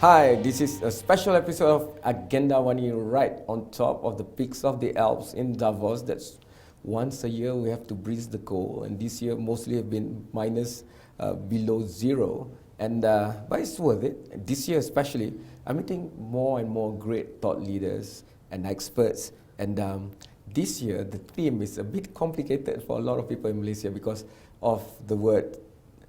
Hi, this is a special episode of Agenda AWANI right on top of the peaks of the Alps in Davos. That's once a year we have to breeze the cold, and this year mostly have been minus below zero. And but it's worth it. This year especially, I'm meeting more and more great thought leaders and experts. And this year the theme is a bit complicated for a lot of people in Malaysia because of the word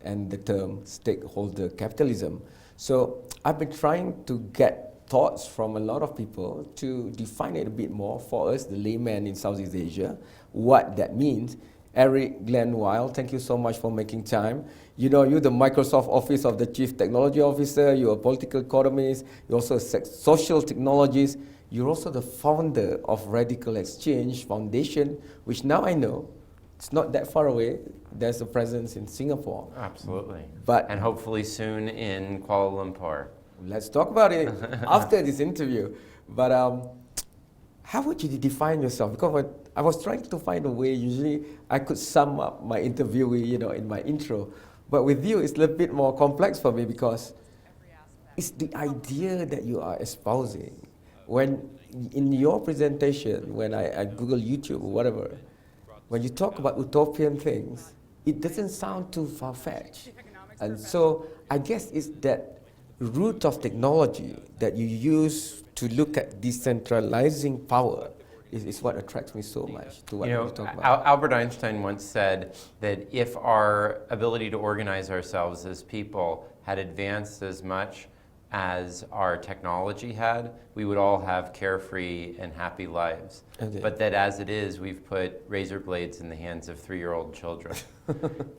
and the term stakeholder capitalism. So I've been trying to get thoughts from a lot of people to define it a bit more for us, the layman in Southeast Asia, what that means. Eric, Glen, Weyl, thank you so much for making time. You know, you're the Microsoft Office of the Chief Technology Officer, you're a political economist, you're also a social technologist, you're also the founder of RadicalxChange Foundation, which now I know it's not that far away. There's a presence in Singapore. Absolutely. But and hopefully soon in Kuala Lumpur. Let's talk about it after this interview. But how would you define yourself? Because I was trying to find a way, usually I could sum up my interviewee, you know, in my intro. But with you, it's a little bit more complex for me because it's the idea that you are espousing. When in your presentation, when I Google YouTube or whatever, when you talk about utopian things, it doesn't sound too far-fetched. And so I guess it's that root of technology that you use to look at decentralizing power is what attracts me so much to what you talk about. Albert Einstein once said that if our ability to organize ourselves as people had advanced as much as our technology had, we would all have carefree and happy lives. Okay. But that as it is, we've put razor blades in the hands of 3-year-old children.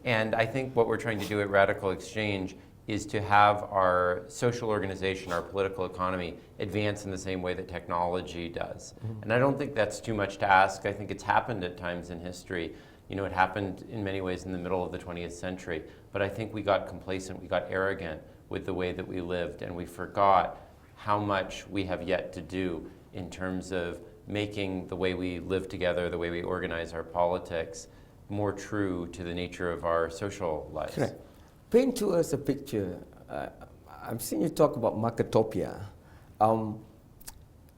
And I think what we're trying to do at RadicalxChange is to have our social organization, our political economy, advance in the same way that technology does. Mm-hmm. And I don't think that's too much to ask. I think it's happened at times in history. You know, it happened in many ways in the middle of the 20th century. But I think we got complacent, we got arrogant with the way that we lived, and we forgot how much we have yet to do in terms of making the way we live together, the way we organize our politics, more true to the nature of our social lives. Correct. Paint to us a picture. I'm seeing you talk about marketopia,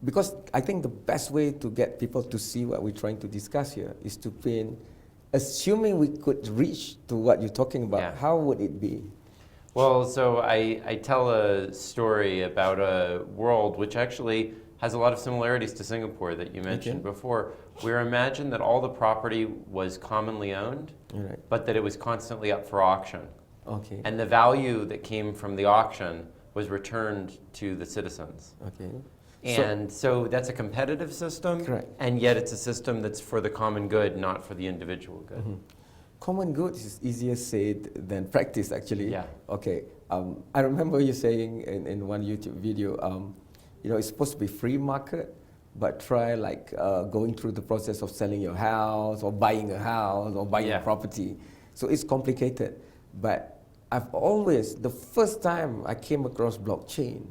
because I think the best way to get people to see what we're trying to discuss here is to paint, assuming we could reach to what you're talking about, how would it be? Well, so I tell a story about a world which actually has a lot of similarities to Singapore that you mentioned before, where imagine that all the property was commonly owned, but that it was constantly up for auction. Okay. And the value that came from the auction was returned to the citizens. Okay. And so that's a competitive system, and yet it's a system that's for the common good, not for the individual good. Mm-hmm. Common good is easier said than practiced, actually. Yeah. Okay. I remember you saying in one YouTube video, you know, it's supposed to be free market, but try like going through the process of selling your house or buying a house or buying a property. So it's complicated. But I've always, the first time I came across blockchain,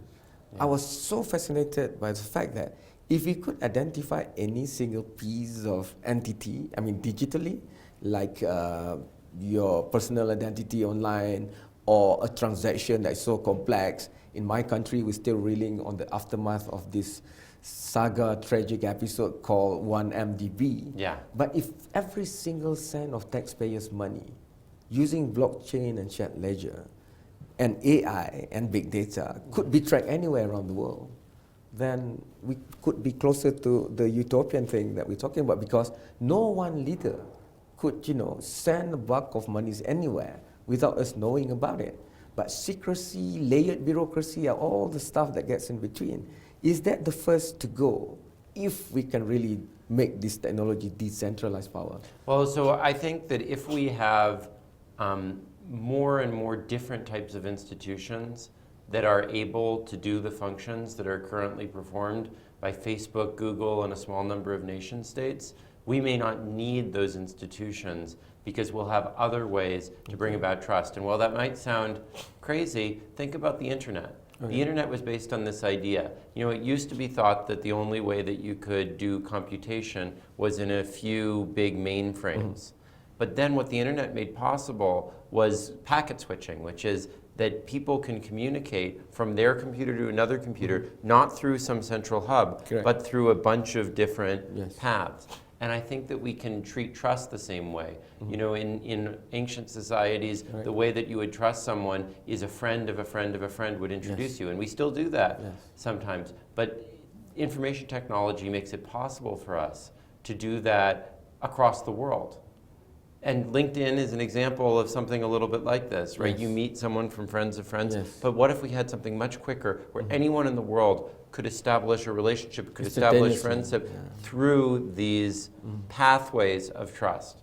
I was so fascinated by the fact that if we could identify any single piece of entity, I mean digitally, like your personal identity online or a transaction that is so complex. In my country, we're still reeling on the aftermath of this saga tragic episode called 1MDB. Yeah. But if every single cent of taxpayers' money using blockchain and shared ledger and AI and big data could be tracked anywhere around the world, then we could be closer to the utopian thing that we're talking about, because no one leader could, you know, send a buck of monies anywhere without us knowing about it. But secrecy, layered bureaucracy, and all the stuff that gets in between, is that the first to go if we can really make this technology decentralized power? Well, so I think that if we have more and more different types of institutions that are able to do the functions that are currently performed by Facebook, Google, and a small number of nation states, we may not need those institutions because we'll have other ways to bring about trust. And while that might sound crazy, think about the internet. The internet was based on this idea. You know, it used to be thought that the only way that you could do computation was in a few big mainframes. But then what the internet made possible was packet switching, which is that people can communicate from their computer to another computer, not through some central hub, Correct. but through a bunch of different Yes. paths. And I think that we can treat trust the same way. You know, in ancient societies, Right. the way that you would trust someone is a friend of a friend of a friend would introduce Yes. you. And we still do that Yes. sometimes. But information technology makes it possible for us to do that across the world. And LinkedIn is an example of something a little bit like this, right? Yes. You meet someone from friends of friends, Yes. but what if we had something much quicker where anyone in the world could establish a relationship, could establish Instantaneously, friendship yeah. through these pathways of trust?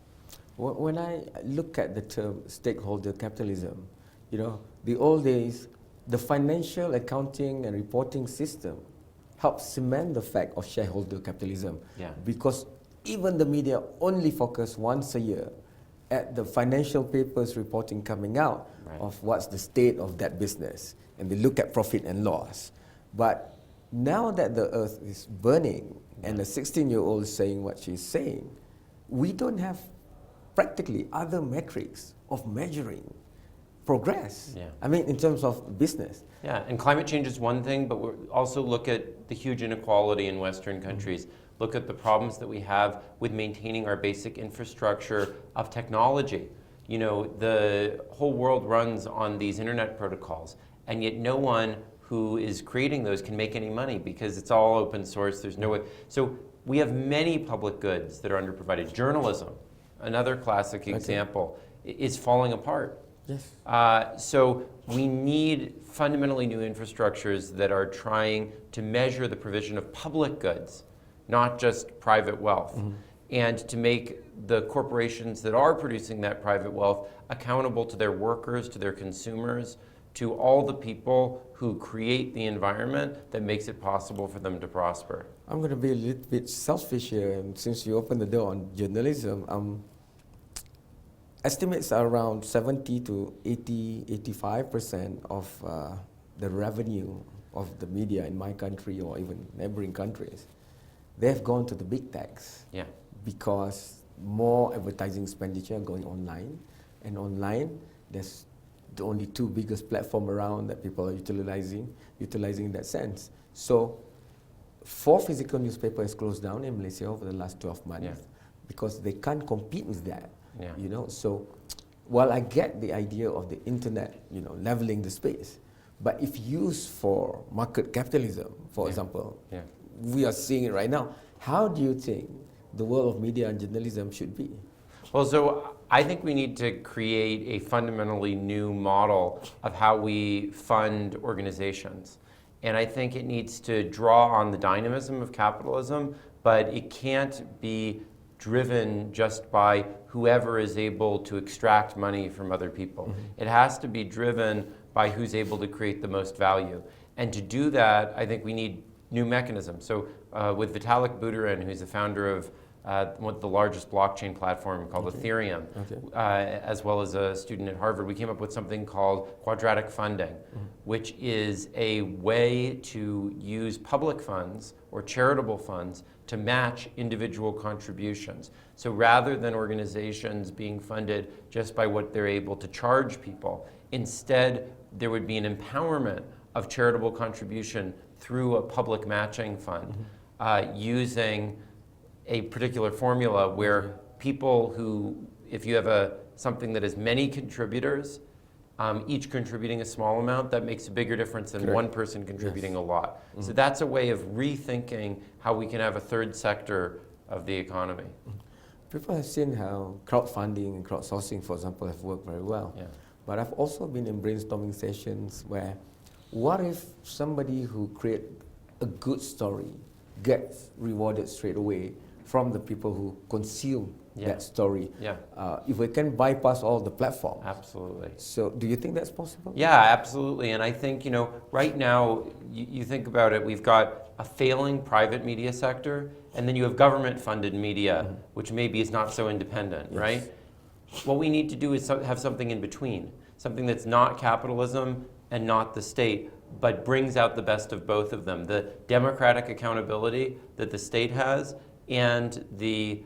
When I look at the term stakeholder capitalism, you know, the old days, the financial accounting and reporting system helped cement the fact of shareholder capitalism. Yeah. Because even the media only focus once a year at the financial papers reporting coming out Right. of what's the state of that business, and they look at profit and loss. But now that the earth is burning and a 16-year-old is saying what she's saying, we don't have practically other metrics of measuring progress. Yeah. I mean, in terms of business. Yeah, and climate change is one thing, but we also look at the huge inequality in Western countries. Look at the problems that we have with maintaining our basic infrastructure of technology. You know, the whole world runs on these internet protocols, and yet no one who is creating those can make any money because it's all open source. There's no way. So we have many public goods that are underprovided. Journalism, another classic example, is falling apart. Yes. So we need fundamentally new infrastructures that are trying to measure the provision of public goods, not just private wealth, and to make the corporations that are producing that private wealth accountable to their workers, to their consumers, to all the people who create the environment that makes it possible for them to prosper. I'm going to be a little bit selfish here, and since you opened the door on journalism, estimates are around 70 to 80, 85% of the revenue of the media in my country or even neighboring countries. They've gone to the big techs. Yeah. Because more advertising expenditure going online, and online there's the only two biggest platform around that people are utilizing in that sense. So 4 physical newspapers closed down in Malaysia over the last 12 months because they can't compete with that. Yeah. You know, so while I get the idea of the internet, you know, leveling the space, but if used for market capitalism, for example, we are seeing it right now. How do you think the world of media and journalism should be? Well, so I think we need to create a fundamentally new model of how we fund organizations. And I think it needs to draw on the dynamism of capitalism, but it can't be driven just by whoever is able to extract money from other people. It has to be driven by who's able to create the most value. And to do that, I think we need new mechanisms. So with Vitalik Buterin, who's the founder of one of the largest blockchain platform called Ethereum, as well as a student at Harvard, we came up with something called quadratic funding, which is a way to use public funds or charitable funds to match individual contributions. So rather than organizations being funded just by what they're able to charge people, instead there would be an empowerment of charitable contribution through a public matching fund, using a particular formula where people who, if you have something that has many contributors, each contributing a small amount, that makes a bigger difference than one person contributing a lot. So that's a way of rethinking how we can have a third sector of the economy. People have seen how crowdfunding and crowdsourcing, for example, have worked very well. But I've also been in brainstorming sessions where, what if somebody who create a good story gets rewarded straight away from the people who consume that story? If we can bypass all the platforms. Absolutely. So do you think that's possible? Yeah, absolutely. And I think, you know, right now, you think about it, we've got a failing private media sector, and then you have government-funded media, which maybe is not so independent, right? What we need to do is have something in between, something that's not capitalism and not the state, but brings out the best of both of them. The democratic accountability that the state has and the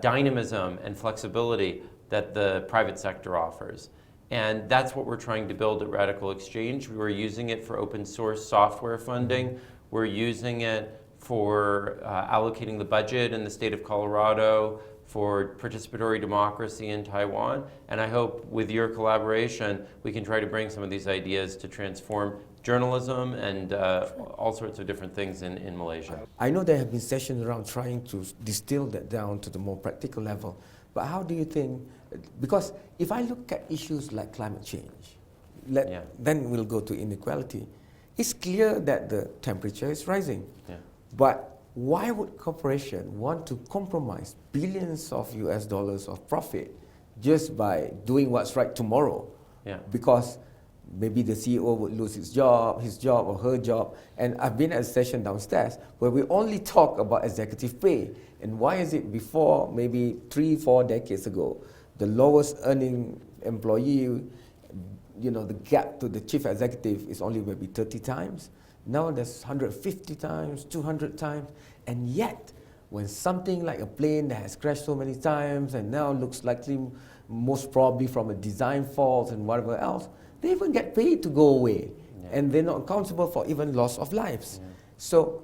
dynamism and flexibility that the private sector offers. And that's what we're trying to build at RadicalxChange. We're using it for open source software funding. We're using it for allocating the budget in the state of Colorado, for participatory democracy in Taiwan. And I hope with your collaboration, we can try to bring some of these ideas to transform journalism and all sorts of different things in Malaysia. I know there have been sessions around trying to distill that down to the more practical level, but how do you think, because if I look at issues like climate change, then we'll go to inequality. It's clear that the temperature is rising, but why would corporation want to compromise billions of US dollars of profit just by doing what's right tomorrow? Because maybe the CEO would lose his job or her job. And I've been at a session downstairs where we only talk about executive pay. And why is it before, maybe 3-4 decades ago, the lowest earning employee, the gap to the chief executive is only maybe 30 times. Now there's 150 times, 200 times. And yet, when something like a plane that has crashed so many times and now looks likely most probably from a design fault and whatever else, they even get paid to go away. And they're not accountable for even loss of lives. So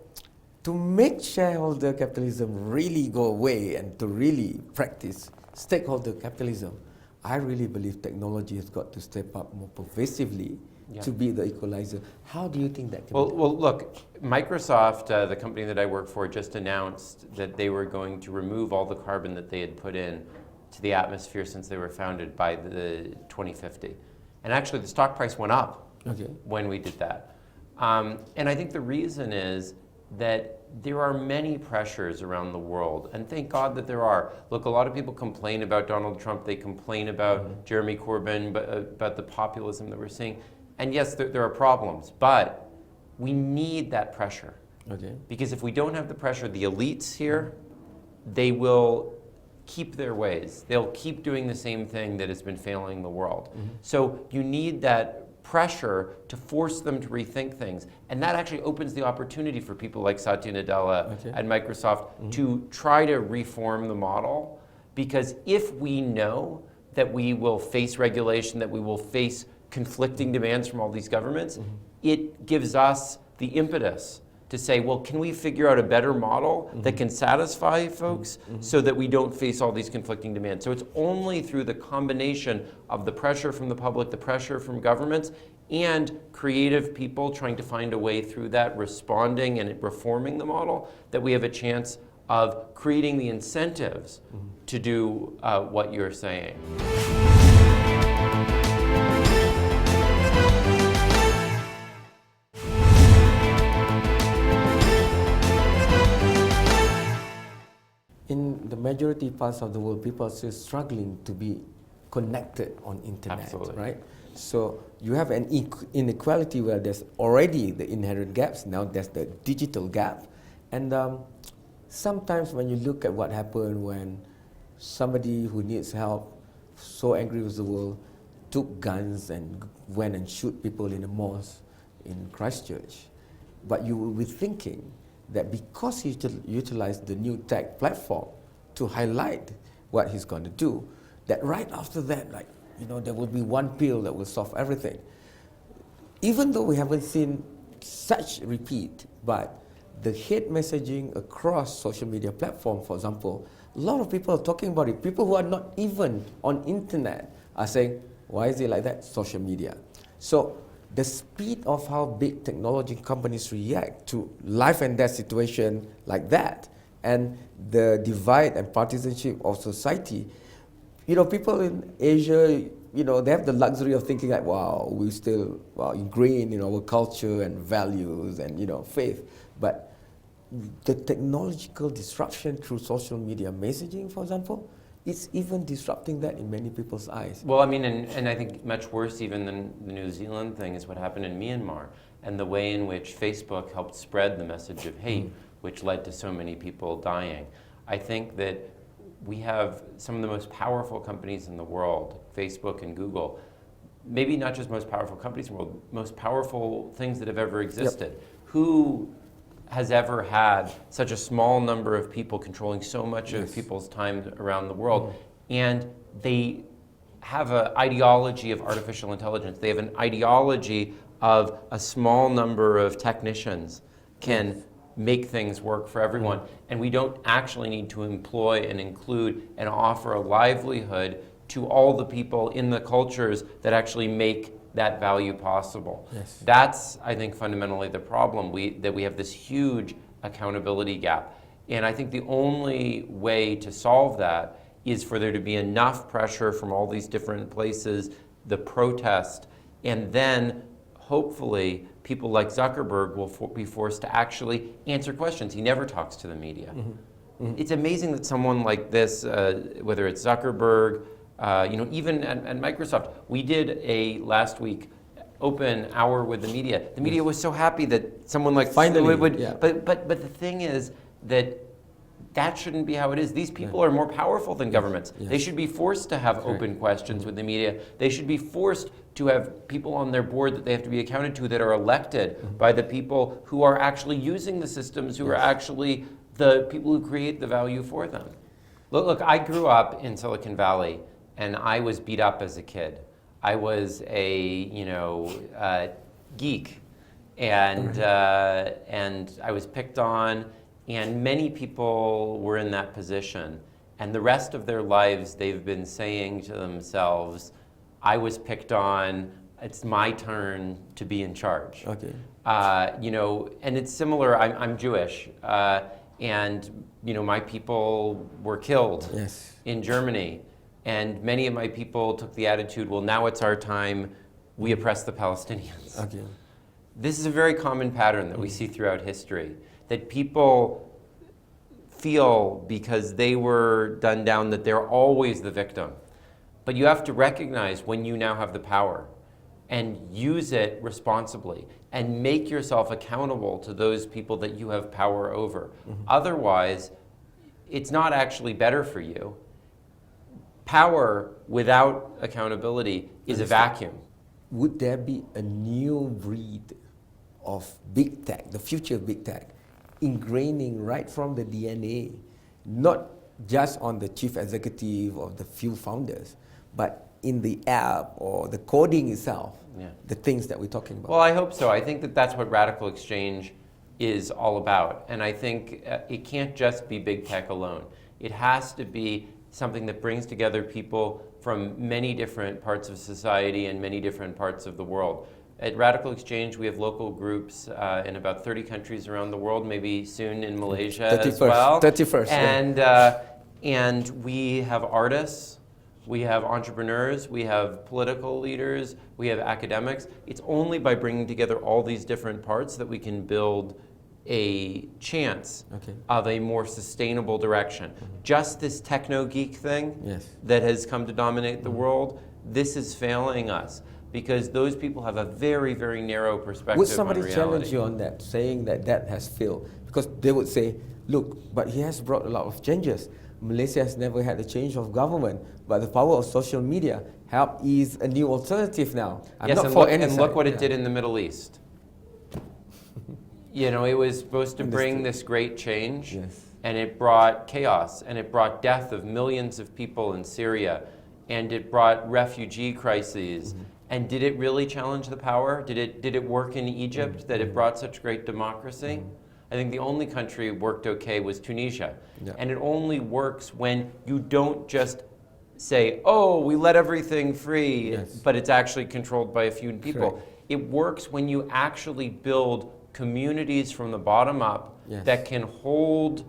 to make shareholder capitalism really go away and to really practice stakeholder capitalism, I really believe technology has got to step up more pervasively to be the equalizer. How do you think that can be done? Well, look, Microsoft, the company that I work for, just announced that they were going to remove all the carbon that they had put in to the atmosphere since they were founded by the 2050. And actually, the stock price went up when we did that. And I think the reason is that there are many pressures around the world, and thank God that there are. Look, a lot of people complain about Donald Trump, they complain about Jeremy Corbyn, about the populism that we're seeing. And yes, there are problems, but we need that pressure. Because if we don't have the pressure, the elites here, they will keep their ways. They'll keep doing the same thing that has been failing the world. So you need that pressure to force them to rethink things. And that actually opens the opportunity for people like Satya Nadella at Microsoft to try to reform the model. Because if we know that we will face regulation, that we will face conflicting demands from all these governments, it gives us the impetus to say, well, can we figure out a better model that can satisfy folks so that we don't face all these conflicting demands? So it's only through the combination of the pressure from the public, the pressure from governments, and creative people trying to find a way through that, responding and reforming the model, that we have a chance of creating the incentives to do what you're saying. In the majority parts of the world, people are still struggling to be connected on internet, right? So you have an inequality where there's already the inherent gaps, now there's the digital gap. And sometimes when you look at what happened when somebody who needs help, so angry with the world, took guns and went and shoot people in a mosque in Christchurch, but you will be thinking that because he utilized the new tech platform to highlight what he's going to do, that right after that, there will be one pill that will solve everything. Even though we haven't seen such repeat, but the hate messaging across social media platforms, for example, a lot of people are talking about it. People who are not even on internet are saying, why is it like that? Social media. So the speed of how big technology companies react to life and death situation like that, and the divide and partisanship of society, people in Asia, they have the luxury of thinking like, wow, we're still ingrained in our culture and values and, faith. But the technological disruption through social media messaging, for example, it's even disrupting that in many people's eyes. Well, I mean, and I think much worse even than the New Zealand thing is what happened in Myanmar and the way in which Facebook helped spread the message of hate, which led to so many people dying. I think that we have some of the most powerful companies in the world, Facebook and Google, maybe not just most powerful companies in the world, most powerful things that have ever existed. Who has ever had such a small number of people controlling so much of people's time around the world? And they have an ideology of artificial intelligence. They have an ideology of a small number of technicians can make things work for everyone. And we don't actually need to employ and include and offer a livelihood to all the people in the cultures that actually make that value possible. Yes. That's, I think, fundamentally the problem, that we have this huge accountability gap. And I think the only way to solve that is for there to be enough pressure from all these different places, the protest, and then hopefully people like Zuckerberg will be forced to actually answer questions. He never talks to the media. It's amazing that someone like this, whether it's Zuckerberg, even at Microsoft, we did last week open hour with the media. The media was so happy that someone like Finally, would, yeah. but the thing is that shouldn't be how it is. These people are more powerful than governments. Yes. They should be forced to have open questions with the media. They should be forced to have people on their board that they have to be accounted to that are elected by the people who are actually using the systems, who are actually the people who create the value for them. Look, I grew up in Silicon Valley, and I was beat up as a kid. I was a geek, and I was picked on, and many people were in that position. And the rest of their lives, they've been saying to themselves, I was picked on, it's my turn to be in charge. Okay. And it's similar, I'm Jewish, and my people were killed in Germany. And many of my people took the attitude, well, now it's our time, we oppress the Palestinians. Okay. This is a very common pattern that we see throughout history, that people feel because they were done down that they're always the victim. But you have to recognize when you now have the power and use it responsibly and make yourself accountable to those people that you have power over. Otherwise, it's not actually better for you. Power without accountability is a vacuum. Would there be a new breed of big tech, the future of big tech, ingraining right from the DNA, not just on the chief executive or the few founders, but in the app or the coding itself, the things that we're talking about? Well, I hope so. I think that that's what RadicalxChange is all about. And I think it can't just be big tech alone. It has to be something that brings together people from many different parts of society and many different parts of the world. At RadicalxChange, we have local groups in about 30 countries around the world, maybe soon in Malaysia as well. 31st. And we have artists, we have entrepreneurs, we have political leaders, we have academics. It's only by bringing together all these different parts that we can build a chance of a more sustainable direction. Just this techno-geek thing that has come to dominate the world, this is failing us because those people have a very, very narrow perspective Would somebody on reality. challenge you on that, saying that that has failed? Because they would say, look, but he has brought a lot of changes. Malaysia has never had a change of government, but the power of social media help ease a new alternative now. Look what it did in the Middle East. It was supposed to bring this great change, and it brought chaos, and it brought death of millions of people in Syria, and it brought refugee crises. And did it really challenge the power? Did it work in Egypt that it brought such great democracy? I think the only country it worked okay was Tunisia. And it only works when you don't just say, oh, we let everything free, but it's actually controlled by a few people. It works when you actually build communities from the bottom up that can hold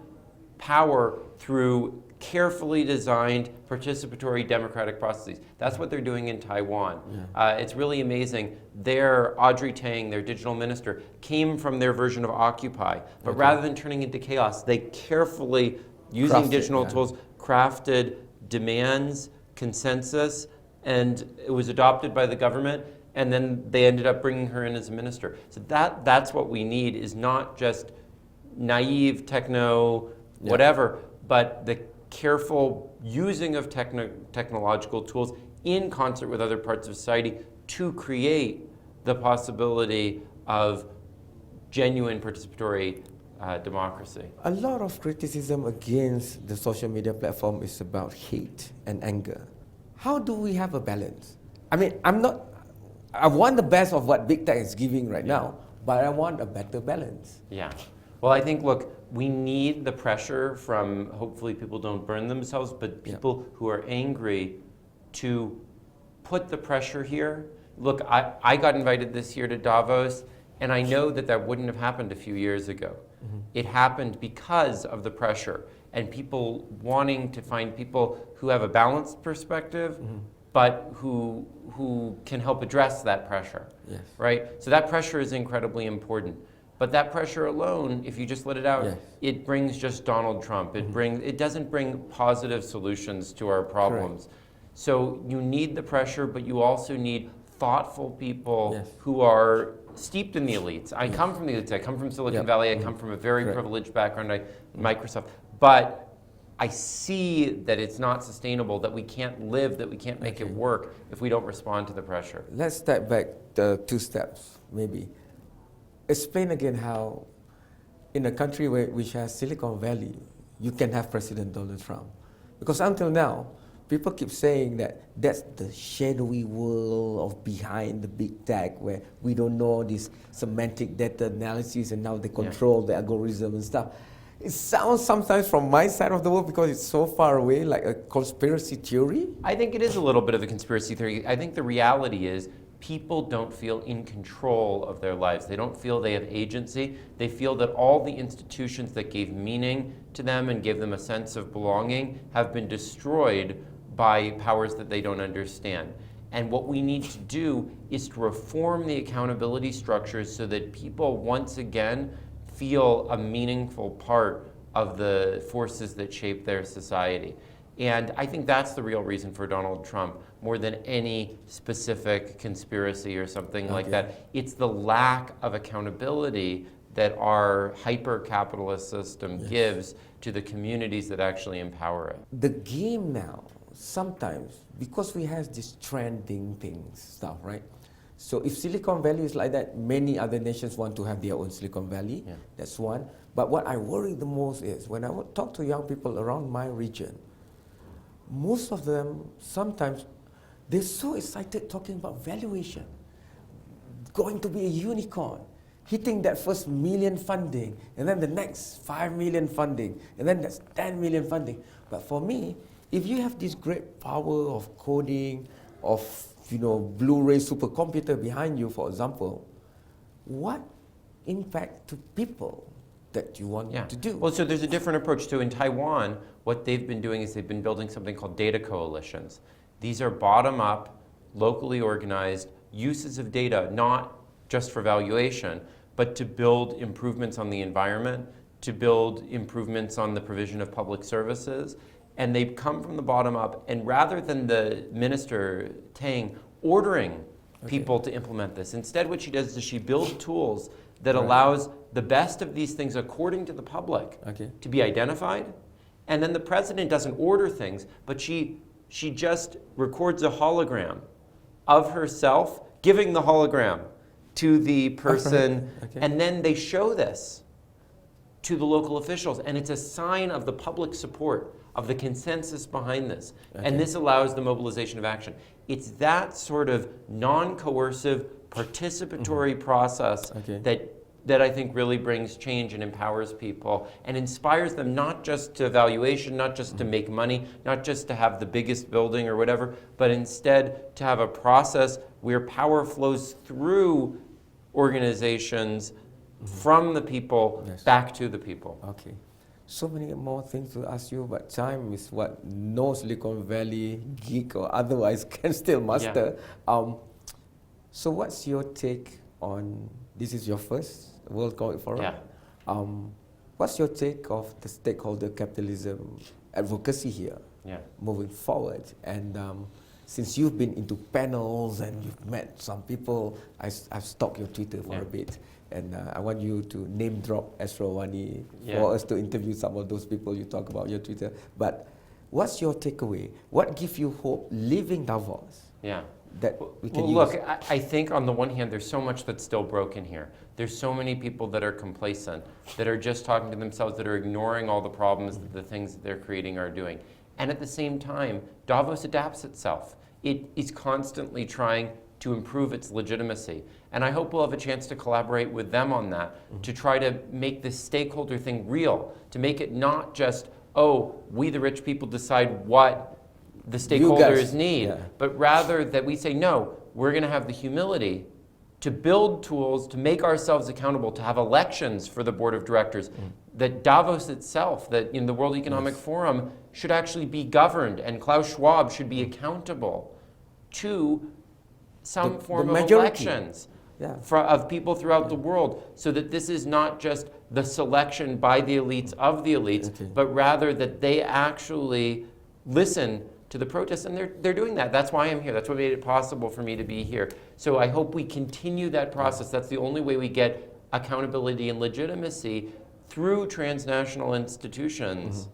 power through carefully designed participatory democratic processes. That's what they're doing in Taiwan. It's really amazing. Audrey Tang, their digital minister, came from their version of Occupy, but rather than turning into chaos, they carefully, using digital tools, crafted demands, consensus, and it was adopted by the government, and then they ended up bringing her in as a minister. So that's what we need, is not just naive techno whatever, but the careful using of technological tools in concert with other parts of society to create the possibility of genuine participatory democracy. A lot of criticism against the social media platform is about hate and anger. how do we have a balance? I mean, I want the best of what big tech is giving right now, but I want a better balance. Yeah. Well, I think, look, we need the pressure from, hopefully people don't burn themselves, but people who are angry to put the pressure here. Look, I got invited this year to Davos, and I know that that wouldn't have happened a few years ago. It happened because of the pressure and people wanting to find people who have a balanced perspective, but who can help address that pressure, right? So that pressure is incredibly important. But that pressure alone, if you just let it out, it brings just Donald Trump. It doesn't bring positive solutions to our problems. Correct. So you need the pressure, but you also need thoughtful people who are steeped in the elites. I come from the elites. I come from Silicon Valley. I come from a very privileged background, Microsoft. But I see that it's not sustainable, that we can't live, that we can't make it work if we don't respond to the pressure. Let's step back 2 steps, maybe. Explain again how, in a country which has Silicon Valley, you can have President Donald Trump. Because until now, people keep saying that that's the shadowy world of behind the big tech, where we don't know this semantic data analysis and now they control the algorithm and stuff. It sounds sometimes from my side of the world, because it's so far away, like a conspiracy theory. I think it is a little bit of a conspiracy theory. I think the reality is people don't feel in control of their lives. They don't feel they have agency. They feel that all the institutions that gave meaning to them and gave them a sense of belonging have been destroyed by powers that they don't understand. And what we need to do is to reform the accountability structures so that people once again feel a meaningful part of the forces that shape their society. And I think that's the real reason for Donald Trump, more than any specific conspiracy or something like that. It's the lack of accountability that our hyper-capitalist system gives to the communities that actually empower it. The game now, sometimes, because we have this trending things stuff, right? So if Silicon Valley is like that, many other nations want to have their own Silicon Valley. That's one. But what I worry the most is when I talk to young people around my region, most of them, sometimes, they're so excited talking about valuation, going to be a unicorn, hitting that first million funding, and then the next 5 million funding, and then that's 10 million funding. But for me, if you have this great power of coding, of Blu-ray supercomputer behind you, for example, what impact to people that you want to do? Well, so there's a different approach too. In Taiwan, what they've been doing is they've been building something called data coalitions. These are bottom-up, locally organized uses of data, not just for valuation, but to build improvements on the environment, to build improvements on the provision of public services. And they've come from the bottom up, and rather than the minister, Tang, ordering people to implement this, instead what she does is she builds tools that allows the best of these things according to the public to be identified. And then the president doesn't order things, but she just records a hologram of herself giving the hologram to the person, and then they show this to the local officials, and it's a sign of the public support, of the consensus behind this. And this allows the mobilization of action. It's that sort of non-coercive, participatory process that I think really brings change and empowers people and inspires them not just to valuation, not just to make money, not just to have the biggest building or whatever, but instead to have a process where power flows through organizations from the people back to the people. Okay. So many more things to ask you, but time is what no Silicon Valley geek or otherwise can still master. So what's your take on, this is your first World Economic Forum? What's your take of the stakeholder capitalism advocacy here moving forward? And since you've been into panels and you've met some people, I've stalked your Twitter for a bit. And I want you to name drop Astro AWANI for us to interview some of those people you talk about your Twitter. But what's your takeaway? What gives you hope leaving Davos? That we can use? Look, I think on the one hand, there's so much that's still broken here. There's so many people that are complacent, that are just talking to themselves, that are ignoring all the problems that the things that they're creating are doing. And at the same time, Davos adapts itself. It is constantly trying to improve its legitimacy. And I hope we'll have a chance to collaborate with them on that, to try to make this stakeholder thing real, to make it not just, oh, we the rich people decide what the stakeholders need, but rather that we say, no, we're going to have the humility to build tools, to make ourselves accountable, to have elections for the board of directors, that Davos itself, that in the World Economic Forum, should actually be governed, and Klaus Schwab should be accountable to some form of elections of people throughout the world, so that this is not just the selection by the elites of the elites, but rather that they actually listen to the protests, and they're doing that. That's why I'm here. That's what made it possible for me to be here. So I hope we continue that process. That's the only way we get accountability and legitimacy through transnational institutions.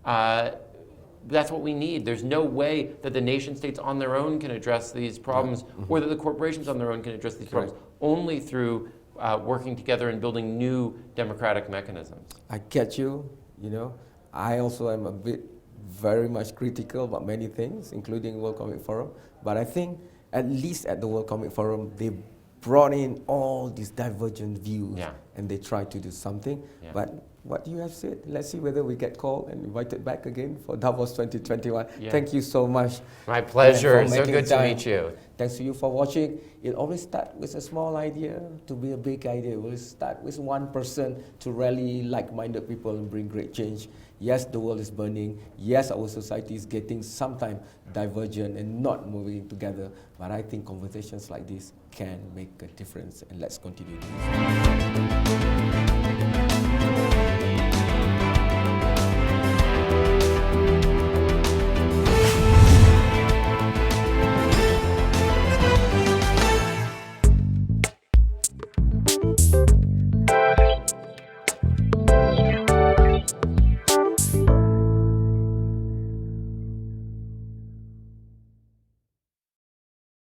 That's what we need. There's no way that the nation states on their own can address these problems, or that the corporations on their own can address these problems, only through working together and building new democratic mechanisms. I get you, you know. I also am a bit very much critical about many things, including World Economic Forum. But I think at least at the World Economic Forum, they brought in all these divergent views and they tried to do something. But what you have said, let's see whether we get called and invited back again for Davos 2021. Thank you so much. My pleasure. So good to meet you. Thanks to you for watching. It always starts with a small idea to be a big idea. We'll start with one person to rally like-minded people and bring great change. Yes, the world is burning. Yes, our society is getting sometimes divergent and not moving together. But I think conversations like this can make a difference. And let's continue doing so.